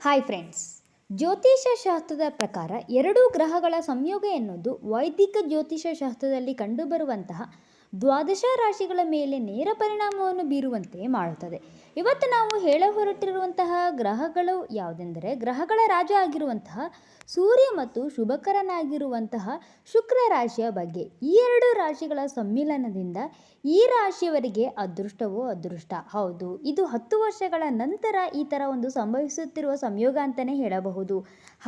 Hi friends, ಜ್ಯೋತಿಷ್ಯ ಶಾಸ್ತ್ರದ ಪ್ರಕಾರ ಎರಡೂ ಗ್ರಹಗಳ ಸಂಯೋಗ ಎನ್ನುವುದು ವೈದಿಕ ಜ್ಯೋತಿಷ್ಯ ಶಾಸ್ತ್ರದಲ್ಲಿ ಕಂಡುಬರುವಂತಹ ದ್ವಾದಶ ರಾಶಿಗಳ ಮೇಲೆ ನೇರ ಪರಿಣಾಮವನ್ನು ಬೀರುವಂತೆ ಮಾಡುತ್ತದೆ. ಇವತ್ತು ನಾವು ಹೇಳ ಹೊರಟಿರುವಂತಹ ಗ್ರಹಗಳು ಯಾವುದೆಂದರೆ, ಗ್ರಹಗಳ ರಾಜ ಆಗಿರುವಂತಹ ಸೂರ್ಯ ಮತ್ತು ಶುಭಕರನಾಗಿರುವಂತಹ ಶುಕ್ರ ರಾಶಿಯ ಬಗ್ಗೆ. ಈ ಎರಡು ರಾಶಿಗಳ ಸಮ್ಮಿಲನದಿಂದ ಈ ರಾಶಿಯವರಿಗೆ ಅದೃಷ್ಟವೋ ಅದೃಷ್ಟ. ಹೌದು, ಇದು 10 ವರ್ಷಗಳ ನಂತರ ಈ ಥರ ಒಂದು ಸಂಭವಿಸುತ್ತಿರುವ ಸಂಯೋಗ ಅಂತಲೇ ಹೇಳಬಹುದು.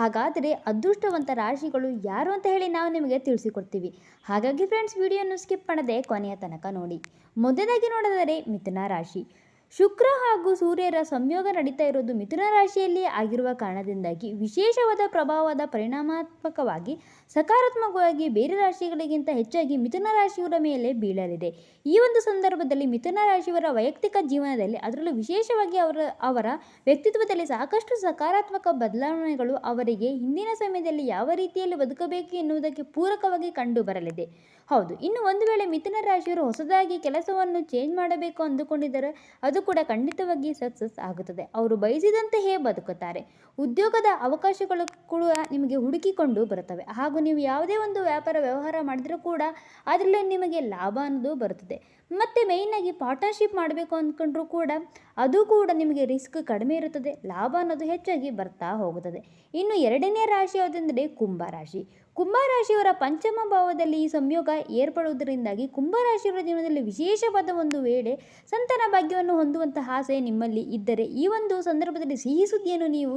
ಹಾಗಾದರೆ ಅದೃಷ್ಟವಂತ ರಾಶಿಗಳು ಯಾರು ಅಂತ ಹೇಳಿ ನಾವು ನಿಮಗೆ ತಿಳಿಸಿಕೊಡ್ತೀವಿ. ಹಾಗಾಗಿ ಫ್ರೆಂಡ್ಸ್, ವಿಡಿಯೋನು ಸ್ಕಿಪ್ ಮಾಡದೆ ಕೊನೆಯ ತನಕ ನೋಡಿ. ಮೊದಲಾಗಿ ನೋಡಿದರೆ ಮಿಥುನ ರಾಶಿ. ಶುಕ್ರ ಹಾಗೂ ಸೂರ್ಯರ ಸಂಯೋಗ ನಡೀತಾ ಇರೋದು ಮಿಥುನ ರಾಶಿಯಲ್ಲಿ ಆಗಿರುವ ಕಾರಣದಿಂದಾಗಿ ವಿಶೇಷವಾದ ಪ್ರಭಾವದ ಪರಿಣಾಮಾತ್ಮಕವಾಗಿ ಸಕಾರಾತ್ಮಕವಾಗಿ ಬೇರೆ ರಾಶಿಗಳಿಗಿಂತ ಹೆಚ್ಚಾಗಿ ಮಿಥುನ ರಾಶಿಯವರ ಮೇಲೆ ಬೀಳಲಿದೆ. ಈ ಒಂದು ಸಂದರ್ಭದಲ್ಲಿ ಮಿಥುನ ರಾಶಿಯವರ ವೈಯಕ್ತಿಕ ಜೀವನದಲ್ಲಿ, ಅದರಲ್ಲೂ ವಿಶೇಷವಾಗಿ ಅವರ ವ್ಯಕ್ತಿತ್ವದಲ್ಲಿ ಸಾಕಷ್ಟು ಸಕಾರಾತ್ಮಕ ಬದಲಾವಣೆಗಳು ಅವರಿಗೆ ಹಿಂದಿನ ಸಮಯದಲ್ಲಿ ಯಾವ ರೀತಿಯಲ್ಲಿ ಬದುಕಬೇಕು ಎನ್ನುವುದಕ್ಕೆ ಪೂರಕವಾಗಿ ಕಂಡು ಬರಲಿದೆ. ಹೌದು, ಇನ್ನು ಒಂದು ವೇಳೆ ಮಿಥುನ ರಾಶಿಯವರು ಹೊಸದಾಗಿ ಕೆಲಸವನ್ನು ಚೇಂಜ್ ಮಾಡಬೇಕು ಅಂದುಕೊಂಡಿದ್ದರೆ ಅದು ಕೂಡ ಖಂಡಿತವಾಗಿ ಸಕ್ಸಸ್ ಆಗುತ್ತದೆ. ಅವರು ಬಯಸಿದಂತೆಯೇ ಬದುಕುತ್ತಾರೆ. ಉದ್ಯೋಗದ ಅವಕಾಶಗಳು ಕೂಡ ನಿಮಗೆ ಹುಡುಕಿಕೊಂಡು ಬರುತ್ತವೆ. ಹಾಗೂ ನೀವು ಯಾವುದೇ ಒಂದು ವ್ಯಾಪಾರ ವ್ಯವಹಾರ ಮಾಡಿದರೂ ಕೂಡ ಅದರಲ್ಲಿ ನಿಮಗೆ ಲಾಭ ಅನ್ನೋದು ಬರುತ್ತದೆ. ಮತ್ತು ಮೇಯ್ನಾಗಿ ಪಾರ್ಟ್ನರ್ಶಿಪ್ ಮಾಡಬೇಕು ಅಂದ್ಕೊಂಡ್ರೂ ಕೂಡ ಅದು ಕೂಡ ನಿಮಗೆ ರಿಸ್ಕ್ ಕಡಿಮೆ ಇರುತ್ತದೆ, ಲಾಭ ಅನ್ನೋದು ಹೆಚ್ಚಾಗಿ ಬರ್ತಾ ಹೋಗುತ್ತದೆ. ಇನ್ನು ಎರಡನೇ ರಾಶಿ ಯಾವುದೆಂದರೆ ಕುಂಭರಾಶಿ. ಕುಂಭರಾಶಿಯವರ ಪಂಚಮ ಭಾವದಲ್ಲಿ ಈ ಸಂಯೋಗ ಏರ್ಪಡುವುದರಿಂದಾಗಿ ಕುಂಭರಾಶಿಯವರ ಜೀವನದಲ್ಲಿ ವಿಶೇಷವಾದ ಒಂದು ವೇಳೆ ಸಂತಾನ ಭಾಗ್ಯವನ್ನು ಹೊಂದುವಂತಹ ಆಸೆ ನಿಮ್ಮಲ್ಲಿ ಇದ್ದರೆ ಈ ಒಂದು ಸಂದರ್ಭದಲ್ಲಿ ಸಿಹಿ ಸುದ್ದಿಯನ್ನು ನೀವು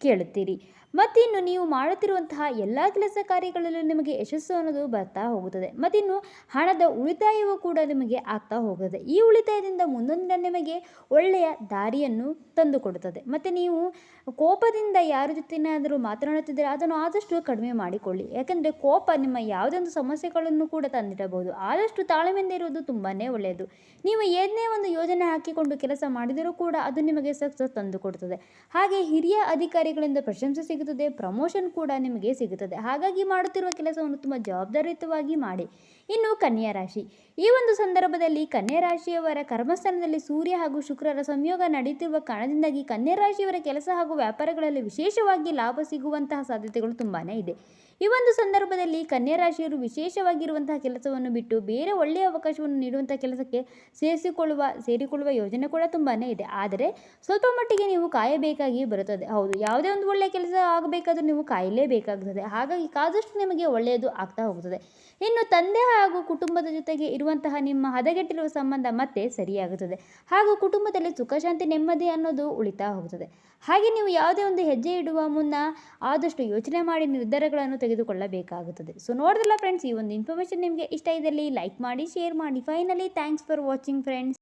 ಕೇಳುತ್ತೀರಿ. ಮತ್ತಿನ್ನು ನೀವು ಮಾಡುತ್ತಿರುವಂತಹ ಎಲ್ಲ ಕೆಲಸ ಕಾರ್ಯಗಳಲ್ಲೂ ನಿಮಗೆ ಯಶಸ್ಸು ಅನ್ನೋದು ಬರ್ತಾ ಹೋಗುತ್ತದೆ. ಮತ್ತಿನ್ನು ಹಣದ ಉಳಿತಾಯವೂ ಕೂಡ ನಿಮಗೆ ಆಗ್ತಾ ಹೋಗುತ್ತದೆ. ಈ ಉಳಿತಾಯದಿಂದ ಮುಂದೊಂದು ನಿಮಗೆ ಒಳ್ಳೆಯ ದಾರಿಯನ್ನು ತಂದುಕೊಡುತ್ತದೆ. ಮತ್ತು ನೀವು ಕೋಪದಿಂದ ಯಾರ ಜೊತೆನಾದರೂ ಮಾತನಾಡುತ್ತಿದ್ದರೆ ಅದನ್ನು ಆದಷ್ಟು ಕಡಿಮೆ ಮಾಡಿಕೊಳ್ಳಿ. ಯಾಕೆಂದರೆ ಕೋಪ ನಿಮ್ಮ ಯಾವುದೇ ಒಂದು ಸಮಸ್ಯೆಗಳನ್ನು ಕೂಡ ತಂದಿಡಬಹುದು. ಆದಷ್ಟು ತಾಳ್ಮೆಯಿಂದ ಇರುವುದು ತುಂಬಾ ಒಳ್ಳೆಯದು. ನೀವು ಏನೇ ಒಂದು ಯೋಜನೆ ಹಾಕಿಕೊಂಡು ಕೆಲಸ ಮಾಡಿದರೂ ಕೂಡ ಅದು ನಿಮಗೆ ಸಕ್ಸಸ್ ತಂದುಕೊಡುತ್ತದೆ. ಹಾಗೆ ಹಿರಿಯ ಅಧಿಕಾರಿಗಳಿಂದ ಪ್ರಶಂಸೆ ಸಿಗುತ್ತದೆ, ಪ್ರಮೋಷನ್ ಕೂಡ ನಿಮಗೆ ಸಿಗುತ್ತದೆ. ಹಾಗಾಗಿ ಮಾಡುತ್ತಿರುವ ಕೆಲಸವನ್ನು ತುಂಬ ಜವಾಬ್ದಾರಿಯುತವಾಗಿ ಮಾಡಿ. ಇನ್ನು ಕನ್ಯಾ ರಾಶಿ. ಈ ಒಂದು ಸಂದರ್ಭದಲ್ಲಿ ಕನ್ಯಾ ರಾಶಿಯವರ ಕರ್ಮಸ್ಥಾನದಲ್ಲಿ ಸೂರ್ಯ ಹಾಗೂ ಶುಕ್ರರ ಸಂಯೋಗ ನಡೆಯುತ್ತಿರುವ ಕಾರಣದಿಂದಾಗಿ ಕನ್ಯಾ ರಾಶಿಯವರ ಕೆಲಸ ಹಾಗೂ ವ್ಯಾಪಾರಗಳಲ್ಲಿ ವಿಶೇಷವಾಗಿ ಲಾಭ ಸಿಗುವಂತಹ ಸಾಧ್ಯತೆಗಳು ತುಂಬಾ ಇದೆ. ಈ ಒಂದು ಸಂದರ್ಭದಲ್ಲಿ ಕನ್ಯಾ ರಾಶಿಯವರು ವಿಶೇಷವಾಗಿರುವಂತಹ ಕೆಲಸವನ್ನು ಬಿಟ್ಟು ಬೇರೆ ಒಳ್ಳೆಯ ಅವಕಾಶವನ್ನು ನೀಡುವಂತಹ ಕೆಲಸಕ್ಕೆ ಸೇರಿಕೊಳ್ಳುವ ಯೋಜನೆ ಕೂಡ ತುಂಬಾ ಇದೆ. ಆದರೆ ಸ್ವಲ್ಪ ಮಟ್ಟಿಗೆ ನೀವು ಕಾಯಬೇಕಾಗಿ ಬರುತ್ತದೆ. ಹೌದು, ಯಾವುದೇ ಒಂದು ಒಳ್ಳೆಯ ಕೆಲಸ ಆಗಬೇಕಾದ್ರೂ ನೀವು ಕಾಯಲೇಬೇಕಾಗುತ್ತದೆ. ಹಾಗಾಗಿ ಕಾದಷ್ಟು ನಿಮಗೆ ಒಳ್ಳೆಯದು ಆಗ್ತಾ ಹೋಗುತ್ತದೆ. ಇನ್ನು ತಂದೆ ಹಾಗೂ ಕುಟುಂಬದ ಜೊತೆಗೆ ಇರುವಂತಹ ನಿಮ್ಮ ಹದಗೆಟ್ಟಿರುವ ಸಂಬಂಧ ಮತ್ತೆ ಸರಿಯಾಗುತ್ತದೆ. ಹಾಗೂ ಕುಟುಂಬದಲ್ಲಿ ಸುಖ ಶಾಂತಿ ನೆಮ್ಮದಿ ಅನ್ನೋದು ಉಳಿತಾ ಹೋಗುತ್ತದೆ. ಹಾಗೆ ನೀವು ಯಾವುದೇ ಒಂದು ಹೆಜ್ಜೆ ಇಡುವ ಮುನ್ನ ಆದಷ್ಟು ಯೋಚನೆ ಮಾಡಿ ನಿರ್ಧಾರಗಳನ್ನು ತೆಗೆದುಕೊಳ್ಳಬೇಕಾಗುತ್ತದೆ. ಸೊ ನೋಡಿದ್ರಲ್ಲ ಫ್ರೆಂಡ್ಸ್, ಈ ಒಂದು ಇನ್ಫಾರ್ಮೇಷನ್ ನಿಮಗೆ ಇಷ್ಟ ಇದ್ದಲ್ಲಿ ಲೈಕ್ ಮಾಡಿ, ಶೇರ್ ಮಾಡಿ. Finally thanks for watching friends.